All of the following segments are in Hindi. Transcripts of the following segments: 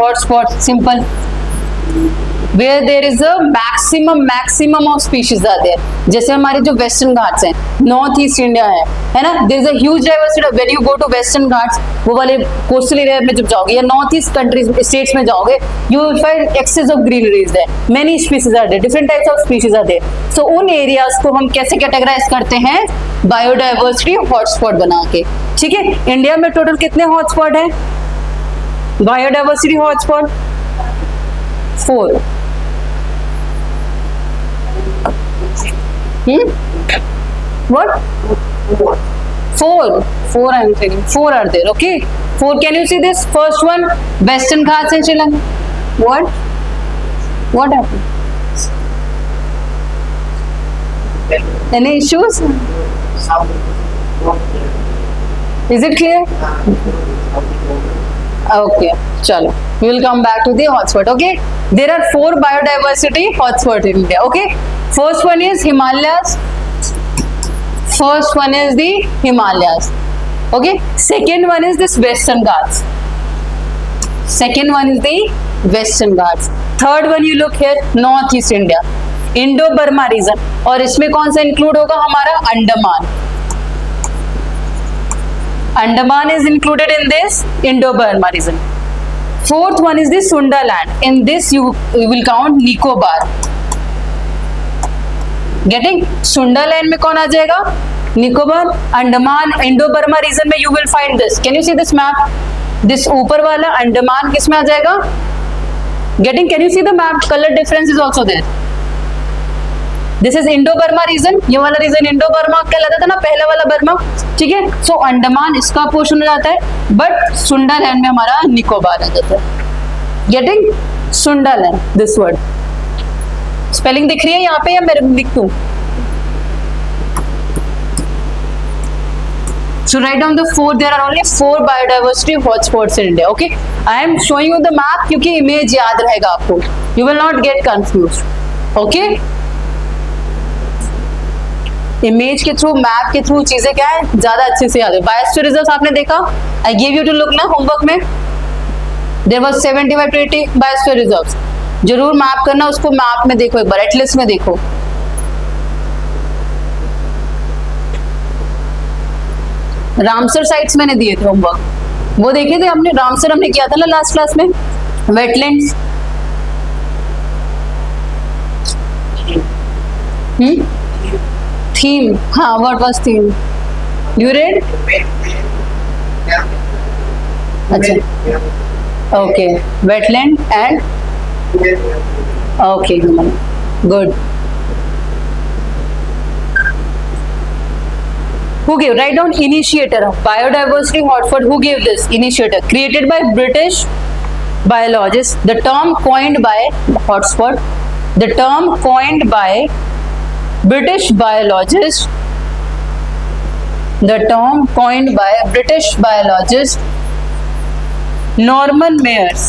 hotspot, simple. Where there is a maximum of species are there. जैसे हमारे जो वेस्टर्न घाट्स हैं, नॉर्थ ईस्ट इंडिया है ना, there is a huge diversity. When you go to Western Ghats, वो वाले कोस्टल एरिया में जब जाओगे या नॉर्थ ईस्ट कंट्रीज स्टेट्स में जाओगे, you will find excess of greeneries there. Many species are there, different types of species are there. So उन एरियाज को हम कैसे कैटेगराइज करते हैं? बायोडाइवर्सिटी हॉटस्पॉट बना के. ठीक है, इंडिया में टोटल कितने हॉटस्पॉट है? Biodiversity hotspot 4. What? 4 I'm saying. 4 are there. Okay. 4. Can you see this? First one, Western Ghats in Sri Lanka. What happened? Any issues? Is it clear? Okay. Chalo. We will come back to the hotspot. Okay. There are 4 biodiversity hotspots in India. Okay. First one is Himalayas. First one is the Himalayas. Okay. Second one is this Western Ghats. Second one is the Western Ghats. Third one you look here, North East India, Indo-Burma region. और इसमें कौन सा इंक्लूड होगा? हमारा Andaman. Andaman is included in this Indo-Burma region. Fourth one is the Sundaland. In this you will count Nicobar. Getting? Sundaland में कौन आ जाएगा? निकोबार. अंडमान, इंडो-बर्मा रीजन में you will find this. Can you see this map? This ऊपर वाला अंडमान किस में आ जाएगा? Getting? Can you see the map? Color difference is also there. This is Indo Burma region. ये वाला रीजन इंडो-बर्मा कहलाता था ना, पहला वाला बर्मा. ठीक है. सो अंडमान इसका पोर्शन हो जाता है, बट सुंडालैंड में हमारा निकोबार आ जाता है. Getting? Sundaland, this word. Spelling दिख रही है यहाँ पे या मैं लिख दूं? So write down the 4. There are only 4 biodiversity hotspots in India. Okay, I am showing you the map क्योंकि इमेज याद रहेगा आपको. You will not get confused. Okay. Image के थ्रू, मैप के थ्रू चीजें क्या है ज्यादा अच्छे से याद है. बायोस्फीयर रिजर्व्स आपने देखा, I give you to look ना होमवर्क में. There was 75 to 80 biosphere reserves. जरूर मैप करना, उसको मैप में देखो एक बार, एटलस में देखो. रामसर साइट्स मैंने दिए थे होमवर्क, वो देखे थे हमने. रामसर हमने किया था ना लास्ट क्लास में. Wetlands, theme. हाँ, what was theme? You read? अच्छा, okay. Wetland and okay, good. Who gave? Write down initiator of biodiversity hotspot. Who gave this initiator? Created by British biologists. The term coined by hotspot. The term coined by British biologists. The term coined by British biologist Norman Mayers.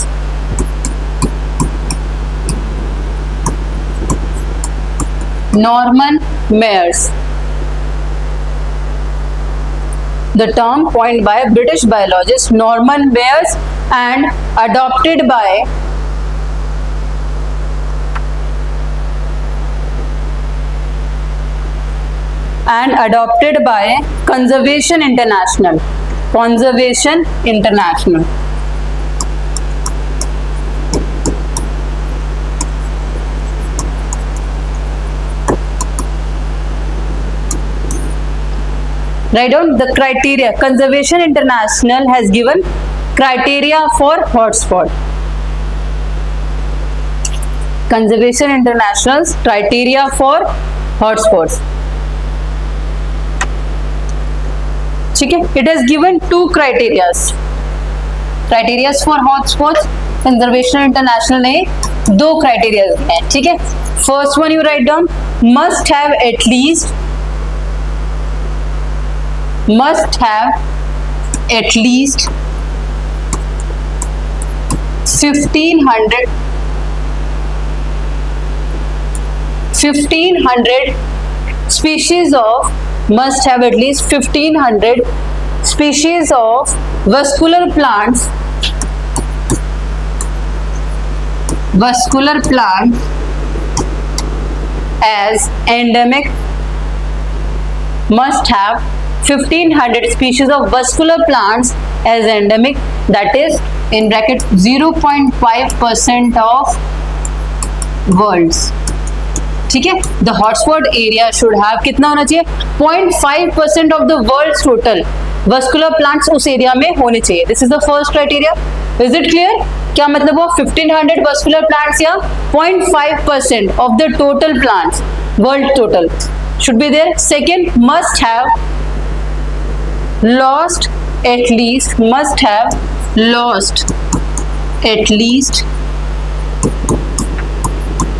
Norman Mayers. The term coined by British biologist Norman Mayers and adopted by Conservation International. Conservation International. Write down the criteria. Conservation International has given criteria for hotspot. Conservation International's criteria for hotspots. ठीक है, it has given 2 criterias. Criterias for hotspots. Conservation International ने 2 criteria हैं. ठीक है, first one you write down, must have at least 1500 species of, must have at least 1500 species of vascular plants vascular plant as endemic must have 1500 species of vascular plants as endemic, that is in bracket 0.5% of worlds. ठीक है, the hotspot area should have कितना होना चाहिए, 0.5% of the world's total vascular plants उस एरिया में होने चाहिए. This is the first criteria. Is it clear? क्या मतलब वो 1500 वस्कुलर प्लांट्स या 0.5% of the total plants world total should be there. Second, must have lost at least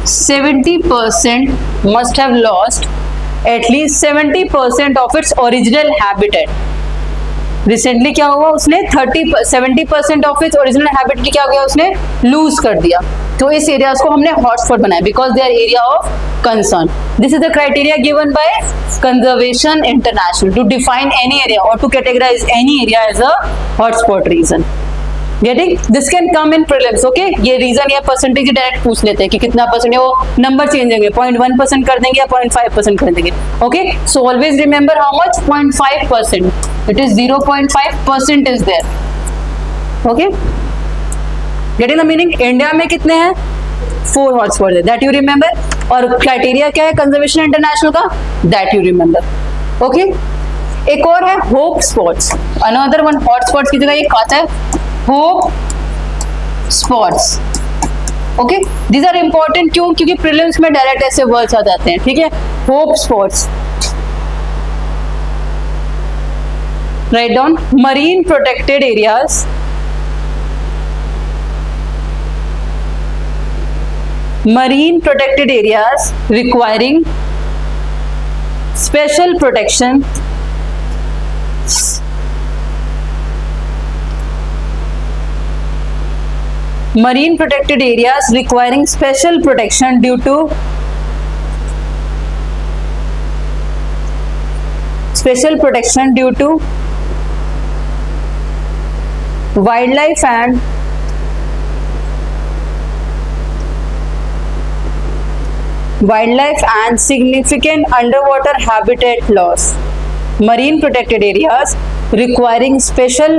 70%, must have lost at least 70% of its original habitat. Recently क्या हुआ, उसने 70% ऑफ इट्स ओरिजिनल हैबिट की क्या गया, उसने लूज कर दिया. तो इस एरियाज को हमने हॉटस्पॉट बनाया because they are area of concern. This is the criteria given by conservation international to define any area और to categorise any area as a hotspot region. Getting? This can come in prelims. Okay, ये रीजन या परसेंटेज डायरेक्ट पूछ लेते हैं कि कितना परसेंट है, वो नंबर चेंज होंगे, 0.1% कर देंगे या 0.5% कर देंगे. Okay, so always remember how much, 0.5%. It is 0.5% is there. Okay, getting the meaning? India में कितने हैं, 4 हॉटस्पॉट है, दैट यू रिमेंबर. और क्राइटेरिया क्या है कंजर्वेशन इंटरनेशनल का, दैट यू रिमेंबर. ओके, एक और है hope spots. Another one hotspots की जगह ये आता है hope spots. Okay, these are important. क्यों? क्योंकि प्रीलिम्स में डायरेक्ट ऐसे वर्ड्स आ जाते हैं. ठीक है, hope spots. Write down. Marine protected areas, marine protected areas requiring special protection, marine protected areas requiring special protection due to wildlife and significant underwater habitat loss. Marine protected areas requiring special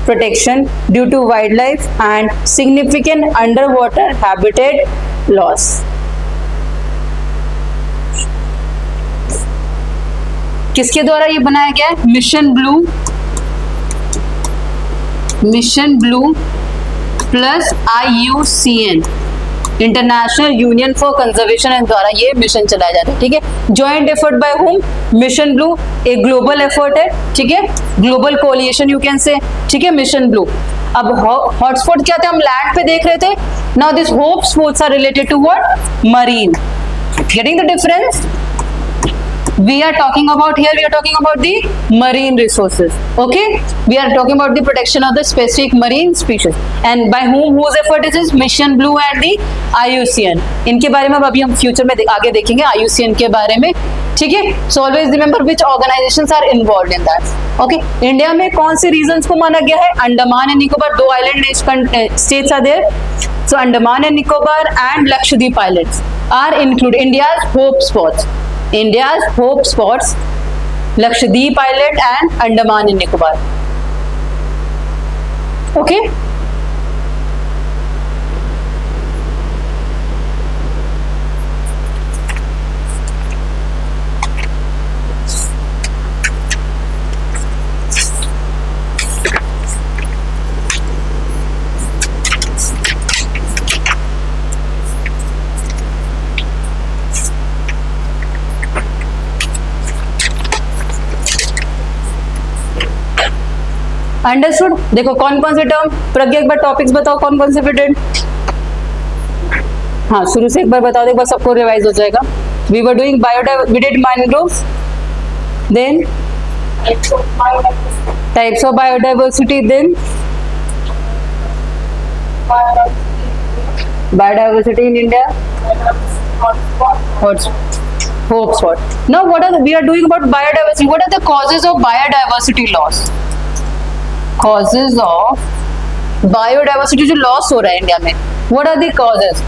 protection due to wildlife and significant underwater habitat loss. किसके द्वारा ये बनाया गया है? Mission blue plus IUCN, international union for conservation and द्वारा ये मिशन चलाया जाता है. ठीक है, joint effort bye home, mission blue एक ग्लोबल एफर्ट है. ठीक है, global coalition you can say. ठीक है, मिशन ब्लू. अब हॉटस्पॉट क्या थे, हम लैंड पे देख रहे थे. Now this hope spots are related to what, marine. Getting the difference? we are talking about the marine resources. Okay, we are talking about the protection of the specific marine species and by whose effort is this? Mission Blue and the IUCN. इनके बारे में अब अभी हम फ्यूचर में आगे देखेंगे IUCN के बारे में. ठीक है, so always remember which organizations are involved in that. Okay, India में कौन से रीजन्स को माना गया है? Andaman and Nicobar, 2 island states are there. So Andaman and Nicobar and Lakshadweep Islands are included. India's hope spots, Lakshadweep Island and Andaman and Nicobar. Okay. Understood? देखो कौन कौन से टर्म, प्रज्ञा एक बार टॉपिक्स बताओ कौन कौन से फिटेड. हाँ, शुरू से एक बार बताओ, एक बार सबको रिवाइज हो जाएगा. We were doing we did mangroves, then types of biodiversity, then biodiversity in India, hope spot. Now we are doing about biodiversity. What are the causes of biodiversity loss? Causes of biodiversity जो लॉस हो रहा है इंडिया में, What are the causes?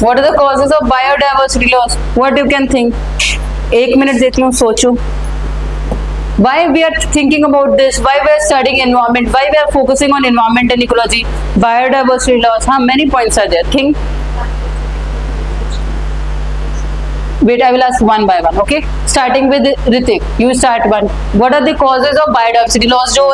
What are the causes of biodiversity loss? What you can think? 1 minute देती हूँ, सोचो. Why we are thinking about this? Why we are studying environment? Why we are focusing on environment and ecology? Biodiversity loss. Many points are there. Think. Wait, I will ask one by one. Okay. Starting with Ritik. You start one. What are the causes of biodiversity loss? जो हो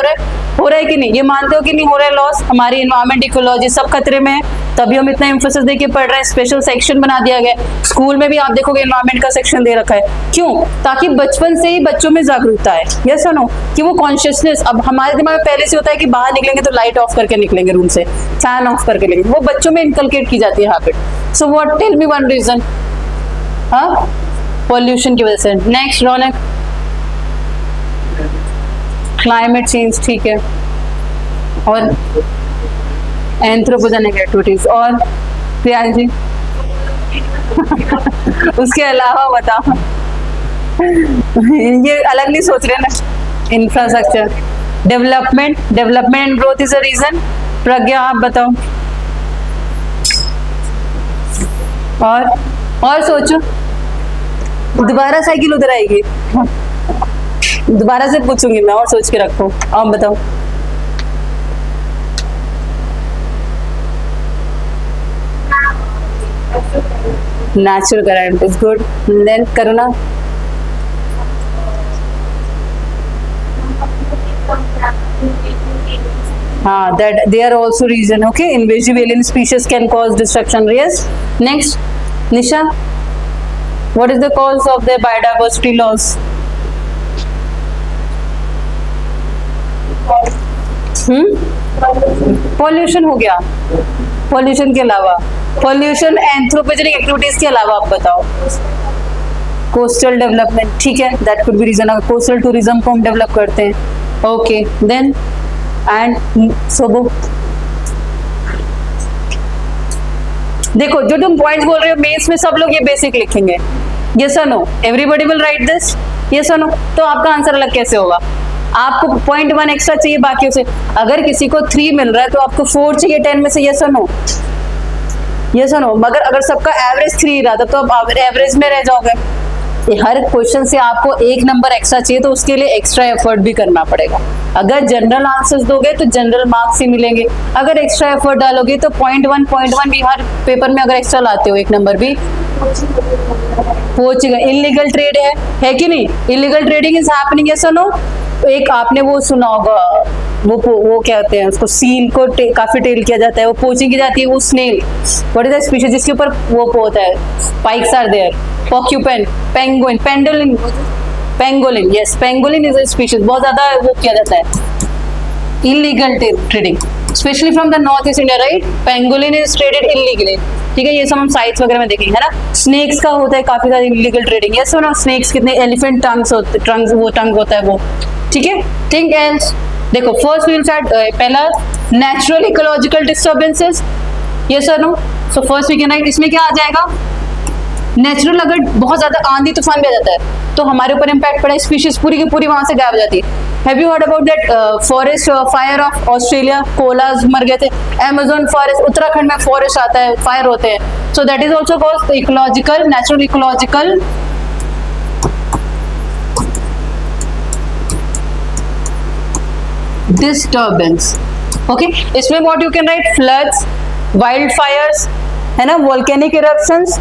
रहा है कि नहीं? ये मानते हो कि नहीं हो रहा है लॉस? हमारी environment, ecology सब खतरे में है. तभी हम इतना एम्फोसिस देके पढ़ रहे हैं. स्पेशल सेक्शन बना दिया गया. स्कूल में भी आप देखोगे एनवायरमेंट का सेक्शन दे रखा है. क्यों? ताकि बचपन से ही बच्चों में जागरूकता है. यस और नो? कि वो कॉन्शियसनेस, अब हमारे दिमाग में पहले से होता है कि बाहर निकलेंगे तो लाइट ऑफ करके निकलेंगे रूम से, फैन ऑफ करके निकलेंगे. वो बच्चों में इनकलकेट की जाती है habit. So what, tell me one reason. हाँ, पॉल्यूशन की वजह से. नेक्स्ट रौनक. Climate change. ठीक है. और एंथ्रोपोजेनिक एक्टिविटीज. और प्रियांश जी उसके अलावा बताओ. ये अलग नहीं सोच रहे ना. Infrastructure development and growth is a reason. Pragya आप बताओ. और सोचो. दोबारा साइकिल उधर आएगी. दोबारा से पूछूंगी मैं, और सोच के रखो. आप बताओ. Natural current is good. And then Karuna. That they are also reason. Okay, invasive alien species can cause destruction. Yes. Next, Nisha. What is the cause of the biodiversity loss? Pollution हो गया. पॉल्यूशन के अलावा, पॉल्यूशन एंथ्रोपोजेनिक एक्टिविटीज के अलावा आप बताओ. Coastal development. ठीक है, दैट कुड बी रीजन. अगर कोस्टल टूरिज्म को हम डेवलप करते हैं. ओके, देन एंड सोबो. देखो, जो तुम पॉइंट्स बोल रहे हो मेंस में सब लोग ये बेसिक लिखेंगे. यस और no? Everybody will write this. Yes और नो? तो आपका आंसर अलग कैसे होगा? आपको 0.1 एक्स्ट्रा चाहिए बाकियों से. अगर किसी को 3 मिल रहा है तो आपको 4 चाहिए 10 में से. यस और नो? यस और नो? मगर अगर सबका एवरेज 3 रहा था तो आप एवरेज में रह जाओगे. हर क्वेश्चन से आपको 1 नंबर एक्स्ट्रा चाहिए, तो उसके लिए एक्स्ट्रा एफर्ट भी करना पड़ेगा. अगर जनरल आंसर्स दोगे तो जनरल मार्क्स ही मिलेंगे. अगर एक्स्ट्रा एफर्ट डालोगे तो 0.1 भी हर पेपर में अगर एक्स्ट्रा लाते हो 1 नंबर भी पहुंचेगा. इलीगल ट्रेड है कि नहीं? Illegal trading is happening. Yes और नो? एक आपने वो सुना होगा, वो क्या कहते हैं उसको, सील को काफी टेल किया जाता है, वो पोचिंग की जाती है. वो snail, what is the species जिसके ऊपर वो होता है, spikes are there. Porcupine, penguin, pangolin, pangolin. Yes, pangolin is a species. बहुत ज्यादा वो किया जाता है illegal trading, specially from the north east India. Right, pangolin is traded illegally. ठीक है, ये सब हम साइट्स वगैरह में देखेंगे, है ना. स्नेक्स का होता है काफी ज्यादा इलीगल ट्रेडिंग. यस और नो? स्नेक्स कितने, एलिफेंट टंग्स होते, टंग होता है वो. ठीक है. Think else. देखो, फर्स्ट वी विल स्टार्ट. पहला, नेचुरल इकोलॉजिकल डिस्टर्बेंसेस. यस और no? So first we can write. इसमें क्या आ जाएगा? नेचुरल, अगर बहुत ज्यादा आंधी तूफान भी आ जाता है तो हमारे ऊपर इम्पैक्ट पड़ा है. स्पीशीज पूरी की पूरी वहां से गायब हो जाती है. Have you heard about that forest fire of Australia? Collage मर गए थे. अमेज़न फॉरेस्ट, उत्तराखंड में फॉरेस्ट आता है, फायर होते हैं. So that is also called ecological, natural ecological disturbance. Okay, इसमें what you can write? Floods, wild fires, है ना, वोल्केनिक इरप्शंस.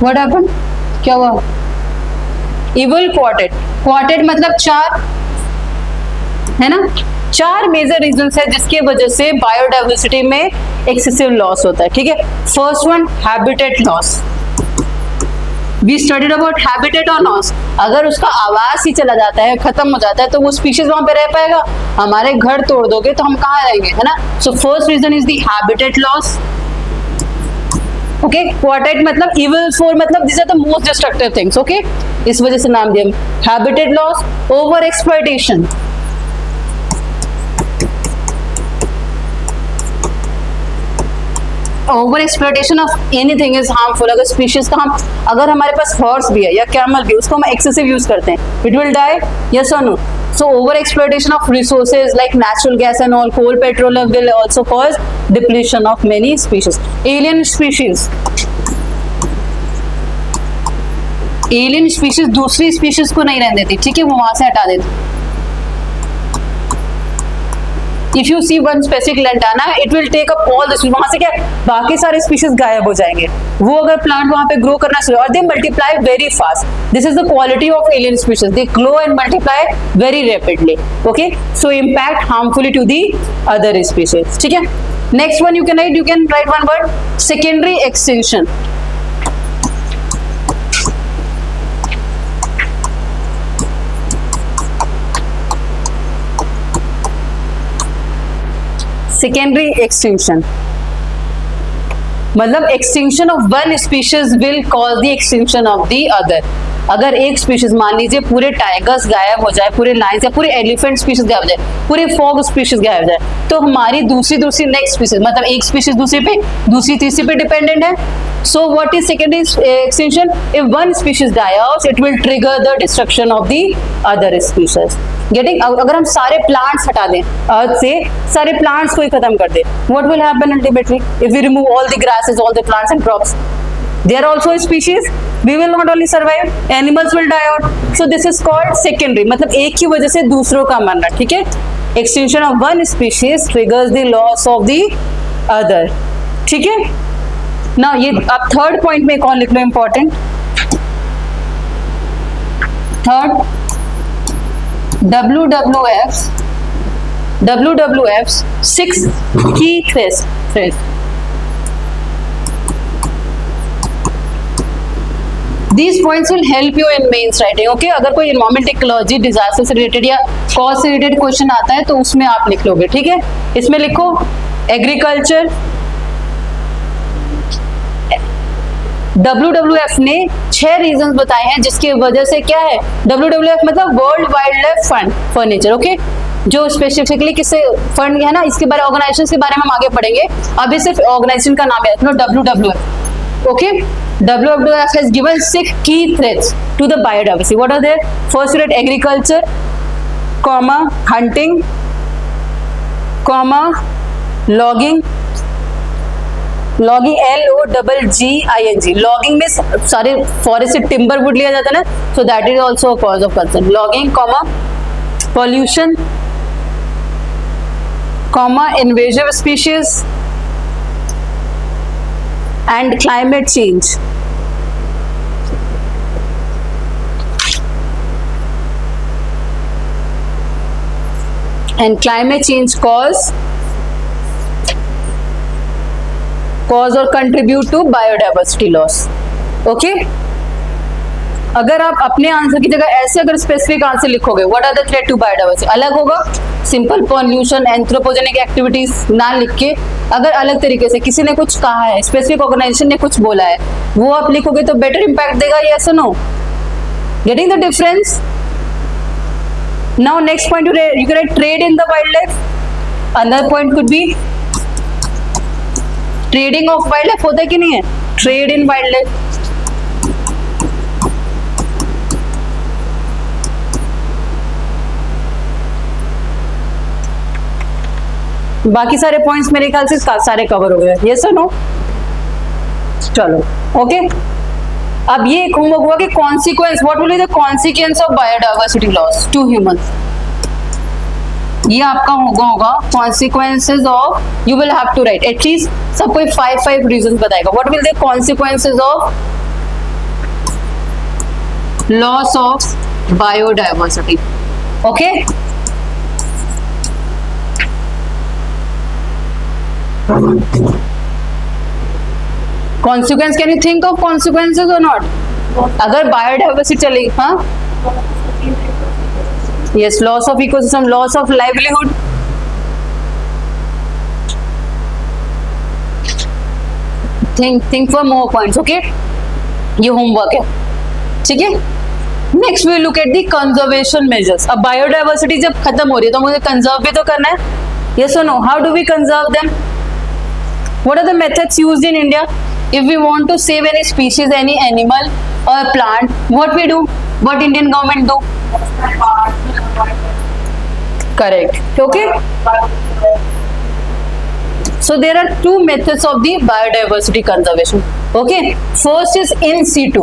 What happened? क्या हुआ? Evil quartet. Quartet मतलब 4, है ना. 4 मेजर रीजंस है जिसके वजह से बायोडाइवर्सिटी में एक्सेसिव लॉस होता है. ठीक है. First one, habitat loss. We studied about habitat और लॉस. अगर उसका आवास ही चला जाता है, खत्म हो जाता है, तो वो स्पीशीज वहां पे रह पाएगा? हमारे घर तोड़ दोगे तो हम कहाँ रहेंगे, है ना. So first reason is the habitat loss. Okay, quartet मतलब इविल फोर, मतलब this are the most destructive things. Okay, इस वजह से नाम दिया। Habitat loss, over exploitation, over exploitation of anything is harmful. अगर स्पीशीज का हम, अगर हमारे पास हॉर्स भी है या कैमल भी, उसको हम एक्सेसिव यूज करते हैं, इट विल डाई, यस और no. So over exploitation of resources like natural gas and all, coal, petroleum will also cause depletion of many species. Alien species, alien species दूसरी species को नहीं रहने देती, ठीक है, वो वहां से हटा देती। If you see one specific lantana, it will take up all this, वहां से क्या बाकी सारे species गायब हो जाएंगे। वो अगर प्लांट वहां पे ग्रो करना शुरू, और they multiply very fast, this is the quality of alien species, they grow and multiply very rapidly. Okay, so impact harmfully to the other species, ठीक है। Next one you can write one word, secondary extinction. Secondary extinction मतलब extinction of one species will cause the extinction of the other. अगर एक स्पीशीज, मान लीजिए पूरे टाइगर्स गायब हो जाए, पूरे लायंस या पूरे एलिफेंट स्पीशीज गायब हो जाए, पूरे फॉग स्पीशीज गायब हो जाए, तो हमारी दूसरी नेक्स्ट स्पीशीज, मतलब एक स्पीशीज दूसरी पे, दूसरी तीसरी पे डिपेंडेंट है। So what is secondary extinction? If one species die out, it will trigger the destruction of the other species. Getting? अगर हम सारे प्लांट्स हटा दें अर्थ से, सारे प्लांट्स को ही खत्म कर दें, what will happen ultimately? If we remove all the grasses, all the plants and crops, they are also a species, we will not only survive, animals will die out. So this is called secondary, मतलब एक की वजह से दूसरों का मरना, ठीक है। extinction of one species triggers the loss of the other, ठीक है ना। ये अब थर्ड पॉइंट में कौन लिख लो important, third WWF 6 key threats। These points will help you in mains writing, okay? अगर कोई environment ecology, disaster से related या cause से related क्वेश्चन आता है तो उसमें आप लिख लोगे, ठीक है। इसमें लिखो एग्रीकल्चर। WWF ने 6 रीजंस बताए हैं जिसकी वजह से क्या है, WWF मतलब world wild life fund for nature, okay, जो स्पेसिफिकली किससे फंड है ना, इसके बारे ऑर्गेनाइजेशन के बारे में हम आगे पढ़ेंगे। अभी सिर्फ ऑर्गेनाइजेशन का नाम याद रखो, WWF, okay. WWF has given 6 key threats to the biodiversity. What are they? First, you read agriculture, comma, hunting, comma, logging, LOGGING, logging में सारे फॉरेस्ट से टिम्बर वुड लिया जाता है ना, so that is also a cause of concern. Logging, comma, pollution, comma, invasive species and climate change. And climate change cause or contribute to biodiversity loss. Okay? अगर आप अपने आंसर की जगह ऐसे अगर स्पेसिफिक आंसर लिखोगे, what are the threat to biodiversity, अलग होगा। सिंपल पॉल्यूशन, एंथ्रोपोजेनिक एक्टिविटीज ना लिख के अगर अलग तरीके से किसी ने कुछ कहा है, स्पेसिफिक ऑर्गेनाइजेशन ने कुछ बोला है, वो आप लिखोगे तो बेटर इंपैक्ट देगा, यस और no? Getting the difference? Now next point you can write trade in the wild life. Another point could be trading of wild life, होता है कि नहीं है, ट्रेड इन वाइल्ड लाइफ। बाकी सारे पॉइंट्स मेरे ख्याल से सारे कवर हो गए, यस और नो? चलो ओके। अब ये एक होमवर्क हुआ कि consequence, what will be the consequence of biodiversity loss to humans. ये आपका होगा consequences of, you will have to write at least सब कोई 5 रीजंस बताएगा। What will the consequences of loss of biodiversity, okay. Consequence, can you think of consequences or not? अगर बायोडाइवर्सिटी चली, हाँ, yes, loss of ecosystem, loss of livelihood, think for more points, okay. ये होमवर्क है, ठीक है। Next we look at the conservation measures. अब बायोडाइवर्सिटी जब खत्म हो रही है तो मुझे कंजर्व भी तो करना है, यस और no? How do we conserve them? What are the methods used in India? If we want to save any species, any animal और plant, what we do? What Indian government do? Correct, okay. So there are two methods of the biodiversity conservation. Okay, first is in situ.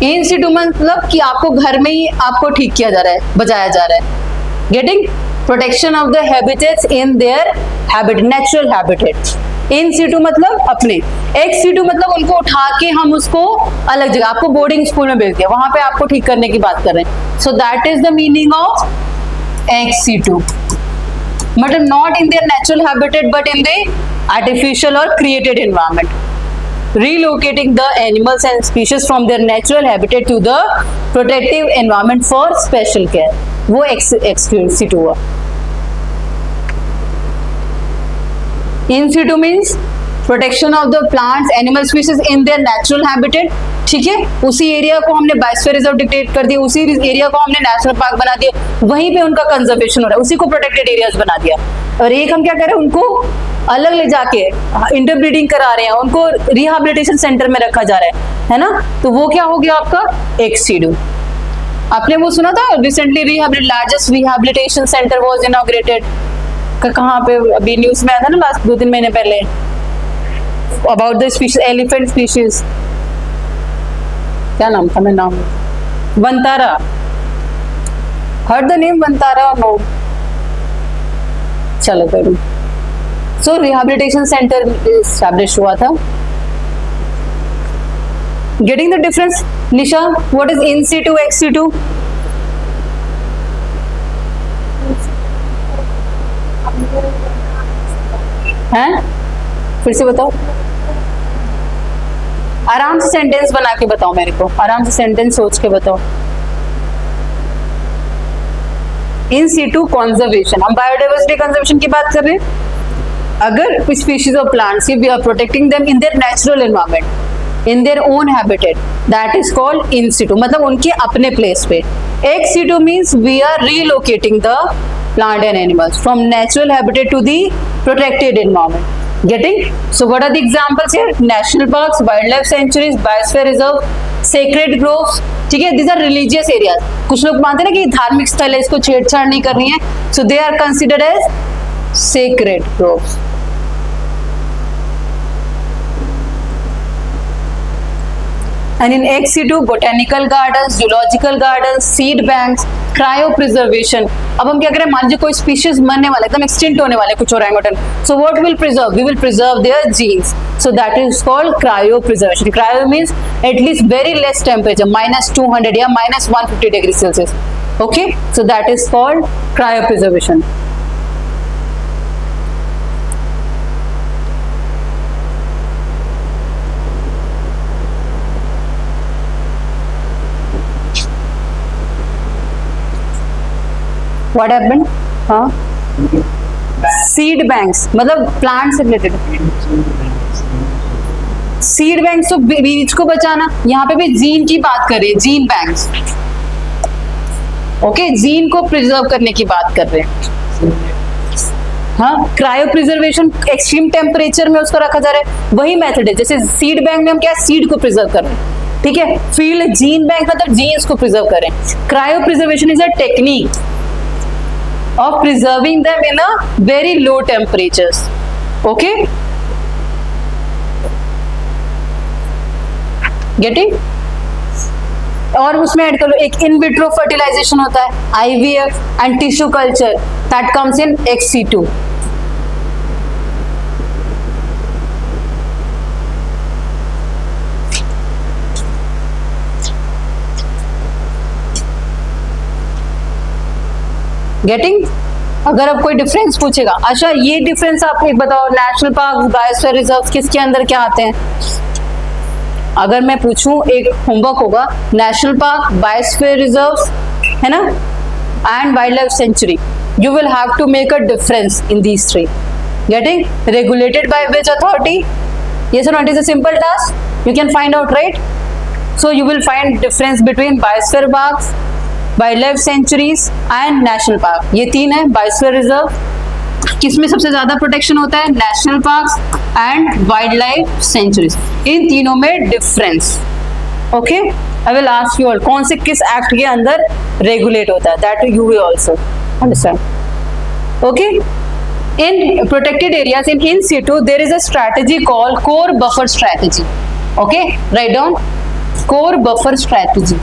In situ मतलब कि आपको घर में ही आपको ठीक किया जा रहा है, बचाया जा रहा है। Getting protection of the habitats in their habitat, natural habitat. In situ मतलब अपने, ex situ मतलब उनको उठा के हम उसको अलग जगह, आपको बोर्डिंग स्कूल में भेज दिया, वहां पे आपको ठीक करने की बात कर रहे हैं। So that is the meaning of ex situ. But not in their natural habitat, but in the artificial or created environment. Relocating the animals and species from their natural habitat to the protective environment for special care. वो ex situ हुआ। In situ means protection of the plants, animal species in their natural habitat. ठीक है, उसी एरिया को हमने बायोस्फीयर रिजर्व डिक्लेयर कर दिया, उसी एरिया को हमने नेशनल पार्क बना दिया, वहीं पे उनका कंजर्वेशन हो रहा है, उसी को प्रोटेक्टेड एरियाज बना दिया। और एक हम क्या कर रहे हैं, उनको अलग ले जाके इंटरब्रीडिंग करा रहे हैं, उनको रिहेबिलिटेशन सेंटर में रखा जा रहा है ना? तो वो क्या हो गया आपका ex situ। आपने वो सुना था recently largest rehabilitation centre was inaugurated, कहाँ पे? अभी न्यूज में आया था ना लास्ट 2-3 महीने पहले, about the species, elephant species, क्या नाम था? मैं नाम Vantara, heard the name Vantara? No, चलो करूँ। सो रिहेबिलिटेशन सेंटर एस्टैब्लिश हुआ था। Getting the difference? Nisha, what is in situ, ex situ? हैं? फिर से बताओ, आराम से सेंटेंस बना के बताओ मेरे को, आराम से सेंटेंस सोच के बताओ। इन situ कंजर्वेशन, हम बायोडाइवर्सिटी कंजर्वेशन की बात कर रहे हैं। अगर species of plants, we are protecting them in their natural environment, in their own habitat, that is called in situ, मतलब उनके अपने प्लेस पे। ex situ means we are relocating the plant and animals from natural habitat to the protected environment. Getting? So what are the examples here? National parks, wildlife sanctuaries, biosphere reserve, sacred groves. ठीक है, these are religious areas. कुछ लोग मानते हैं ना कि धार्मिक स्थल है, इसको छेड़छाड़ नहीं करनी है, so they are considered as sacred groves. And in ex situ, botanical gardens, zoological gardens, seed banks, cryopreservation. अब हम क्या करें, मान लीजिए कोई स्पीशीज मरने वाला, एकदम एक्सटिंक्ट होने वाले कुछ ओरंगुटन, so what will preserve? We will preserve their genes, so that is called cryopreservation. Cryo means at least very less temperature, -200 या -150 degree Celsius. Okay, so that is called cryopreservation. What happened? हाँ, सीड बैंक्स मतलब प्लांट से रिलेटेड। सीड बैंक्स तो बीज को बचाना, यहाँ पे भी जीन की बात कर रहे हैं, जीन बैंक्स। ओके, जीन को प्रिजर्व करने की बात कर रहे हैं। हाँ, क्रायो प्रिजर्वेशन, एक्सट्रीम टेम्परेचर में उसको रखा जा रहा है, वही मेथड है। जैसे सीड बैंक में हम क्या सीड को प्रिजर्व कर रहे हैं, ठीक है। फील्ड जीन बैंक मतलब जीन्स को प्रिजर्व करें। Cryo preservation is a technique of preserving them in a very low temperatures. Okay, getting? और उसमें ऐड कर लो, एक इन विट्रो फर्टिलाइजेशन होता है, IVF and tissue culture, that comes in ex situ. Getting? अगर अब कोई डिफरेंस पूछेगा, अच्छा ये डिफरेंस आप एक बताओ, नेशनल पार्क, बायोस्फीयर रिजर्व किसके अंदर क्या आते हैं? अगर मैं पूछूं, एक होमवर्क होगा, नेशनल पार्क, बायोस्फीयर रिजर्व, है ना, and wild life sanctuary, you will have to make a difference in these three. Getting regulated by which authority? Yes or no? It is a simple task. You can find out, right? So you will find difference between biosphere parks, wildlife sanctuaries and national park. ये तीन है. Biosphere reserve किसमें सबसे ज्यादा प्रोटेक्शन होता है? National parks and wild life sanctuaries. इन तीनों में difference. Okay, I will ask you all कौन से किस एक्ट के अंदर रेगुलेट होता है, that you will also understand. Okay, in protected areas in situ there is a strategy called core buffer strategy. Okay, write down core buffer strategy.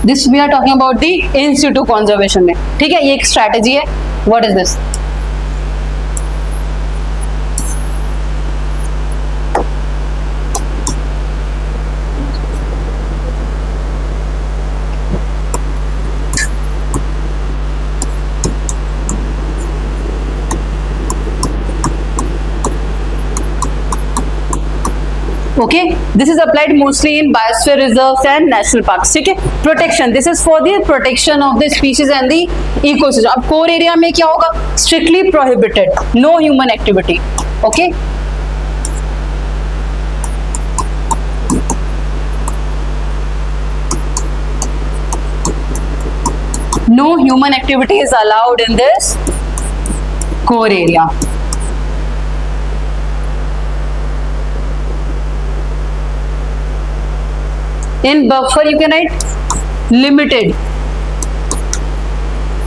This we are talking about the in situ conservation में. ठीक है, ये एक strategy है. What is this? Okay, this is applied mostly in biosphere reserves and national parks. ठीक है, protection, this is for the protection of the species and the ecosystem. अब core area में क्या होगा? Strictly prohibited, no human activity. Okay, no human activity is allowed in this core area. In buffer you can write limited.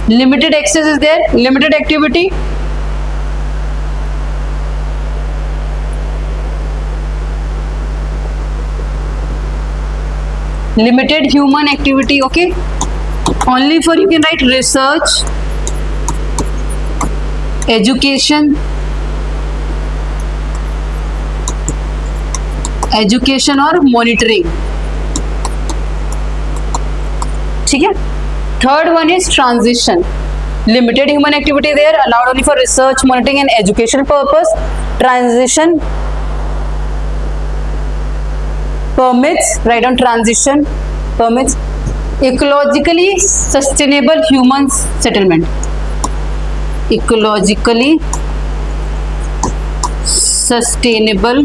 Limited access is there, limited activity. Limited human activity, okay. Only for you can write research, education, or monitoring. ठीक है. Third one is transition. Limited human activity there, allowed only for research, monitoring and education purpose. Transition permits, write down transition, permits ecologically sustainable human settlement. Ecologically sustainable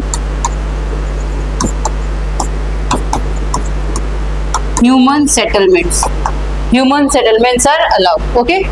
human settlements. Human settlements are allowed. Okay.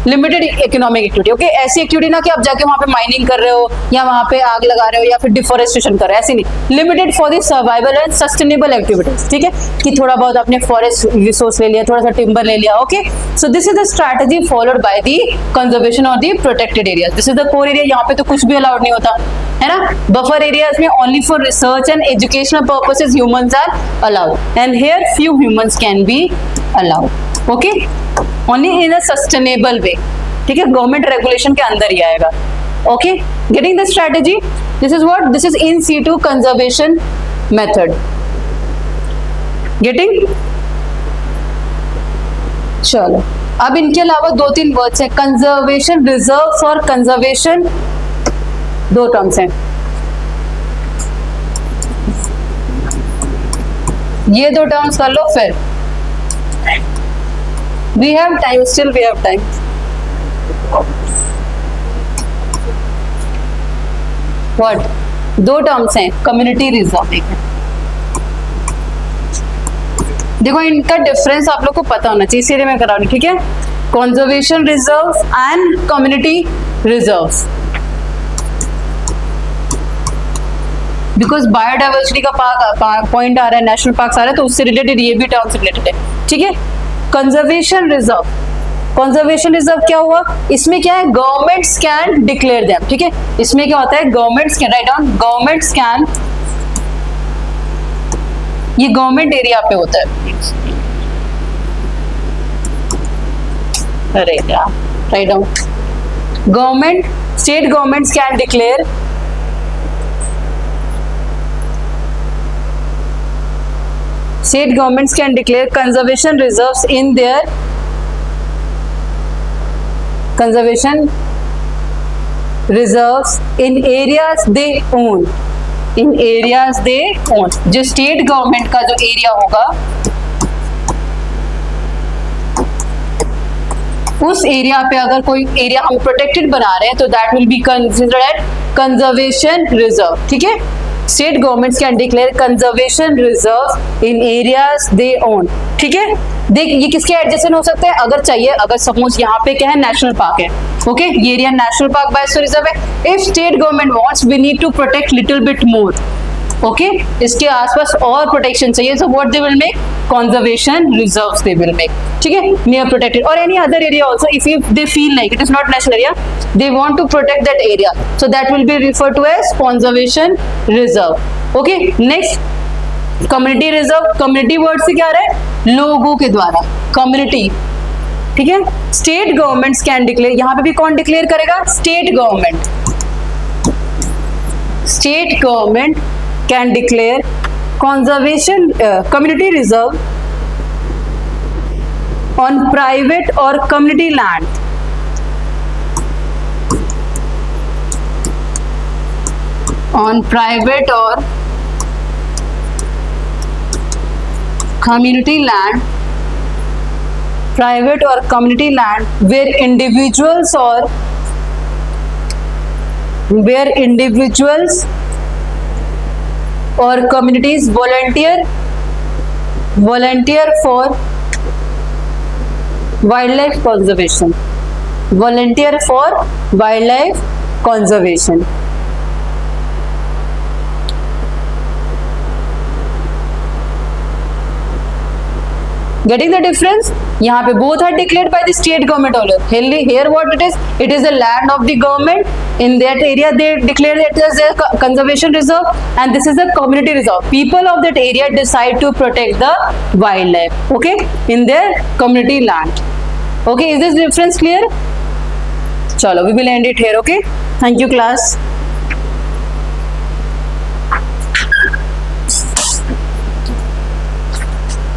Limited economic activity. Okay, ऐसी एक्टिविटी ना कि आप जाके वहां पे माइनिंग कर रहे हो या वहां पे आग लगा रहे हो या फिर डिफोरेस्टेशन कर रहे हो, ऐसी नहीं. Limited for the survival and sustainable activities. ठीक है, कि थोड़ा बहुत आपने फॉरेस्ट रिसोर्स ले लिया, थोड़ा सा टिम्बर ले लिया. Okay, so this is the strategy followed by the conservation of the protected area. This is the core area. यहाँ पे तो कुछ भी अलाउड नहीं होता है ना. बफर एरियाज में only for research and educational purposes humans are allowed and here few humans can be allowed. Okay, only in a sustainable way. ठीक है, गवर्नमेंट रेगुलेशन के अंदर ही आएगा. Okay, getting the strategy. This is what, this is in situ conservation method. Getting. चलो, अब इनके अलावा दो तीन वर्ड्स हैं. कंजर्वेशन रिजर्व्स और कंजर्वेशन, दो टर्म्स हैं. ये दो टर्म्स कर लो फिर. We have time, still we have time. What? दो टर्म्स हैं, कम्युनिटी रिजर्व. देखो इनका डिफरेंस आप लोग को पता होना चाहिए, इसलिए मैं करा रही हूँ. ठीक है, conservation reserve and community reserve. Because biodiversity का पॉइंट आ रहा है, नेशनल पार्क आ रहा है, तो उससे रिलेटेड ये भी टर्म्स रिलेटेड है. ठीक है, कंजर्वेशन रिजर्व. कंजर्वेशन रिजर्व क्या हुआ, इसमें क्या है, गवर्नमेंट्स कैन डिक्लेयर देम. ठीक है, इसमें क्या होता है, governments can, write down, governments can, ये गवर्नमेंट एरिया पे होता है. अरे यार, write down, government, state governments can declare, state governments can declare conservation reserves in their conservation reserves in areas they own. In areas they own. जो state government का जो एरिया होगा उस एरिया पे अगर कोई एरिया हम प्रोटेक्टेड बना रहे हैं तो that will be considered at conservation reserve, ठीक है। State governments can declare conservation reserve in areas they own, ठीक है। देख ये किसके एडजेसेंट हो सकते हैं, अगर चाहिए, अगर सपोज यहाँ पे क्या है, नेशनल पार्क है, ओके, ये area national park biosphere reserve है। If state government wants, we need to protect little bit more, okay, इसके आसपास और प्रोटेक्शन चाहिए, so what they will make, conservation reserves they will make, ठीक है, नियर प्रोटेक्टेड और any other area also if they feel like it is not national area, they want to protect that area, so that will be referred to as conservation reserve, okay। next community reserve, community word से क्या आ रहा है, लोगों के द्वारा, community, ठीक है। स्टेट गवर्नमेंट्स कैन डिक्लेयर, यहाँ पे भी कौन डिक्लेयर करेगा, state government, state government can declare conservation community reserve on private or community land, on private or community land, private or community land where individuals or communities volunteer for wildlife conservation, volunteer for wildlife conservation। Getting the difference? यहाँ पे both are declared by the state government only. Here what it is the land of the government. In that area they declare it as their conservation reserve, and this is a community reserve. People of that area decide to protect the wildlife, okay, in their community land. Okay, is this difference clear? Chalo, we will end it here, okay? Thank you class.